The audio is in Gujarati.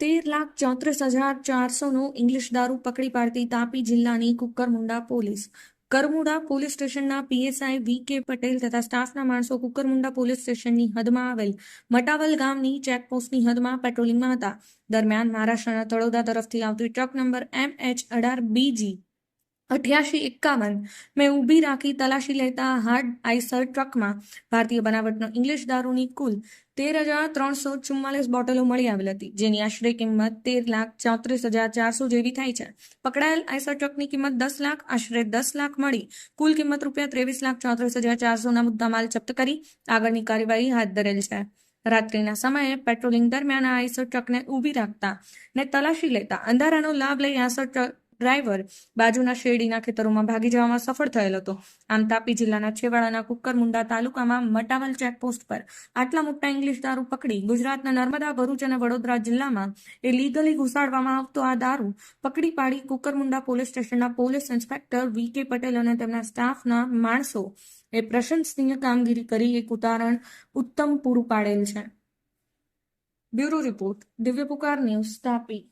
13,34,400નો ઇંગ્લિશ દારૂ પકડી પાડતી તાપી જિલ્લાની કુકરમુંડા પોલીસ. કરમુંડા પોલીસ સ્ટેશનના પીએસઆઈ વી.કે. પટેલ તથા સ્ટાફના માણસો કુકરમુંડા પોલીસ સ્ટેશનની હદમાં આવેલ મટાવલ ગામની ચેકપોસ્ટની હદમાં પેટ્રોલિંગમાં હતા. દરમિયાન મહારાષ્ટ્રના તળોદા તરફથી આવતી ટ્રક નંબર MH18BG 8851 મેં ઊભી રાખી તલાશી લેતા હાર્ડ આઈસર ટ્રકમાં ભારતીય બનાવટનો ઇંગ્લિશ દારૂની કુલ 13,344 બોટલો મળી આવેલ હતી, જેની આશરે કિંમત 13,34,400 જેવી થાય છે. પકડાયેલ આઈસર ટ્રકની કિંમત 10 લાખ, આશરે 10 લાખ મળી કુલ કિંમત રૂપિયા 23,34,400ના મુદ્દામાલ જપ્ત કરી આગળની કાર્યવાહી હાથ ધરેલ છે. રાત્રિના સમયે પેટ્રોલિંગ દરમિયાન આ આઈસર ટ્રકને ઊભી રાખતા ને તલાશી લેતા અંધારાનો લાભ લઈ આઈસર ડ્રાઈવર બાજુના શેરડીના ખેતરોમાં ભાગી જવામાં સફળ થયેલ હતો. આમ તાપી જિલ્લાના છેવાડાના કુકરમુંડા તાલુકામાં મટાવલ ચેકપોસ્ટ પર આટલા મોટા ઇંગ્લિશ દારૂ પકડી ગુજરાતના નર્મદા, ભરૂચ અને વડોદરા જિલ્લામાં લીગલી ઘુસાડવામાં આવતો આ દારૂ પકડી પાડી કુકરમુંડા પોલીસ સ્ટેશનના પોલીસ ઇન્સ્પેક્ટર વી.કે. પટેલ અને તેમના સ્ટાફના માણસો એ પ્રશંસનીય કામગીરી કરી એક ઉદાહરણ ઉત્તમ પૂરું પાડેલ છે. બ્યુરો રિપોર્ટ, દિવ્ય પુકાર ન્યૂઝ, તાપી.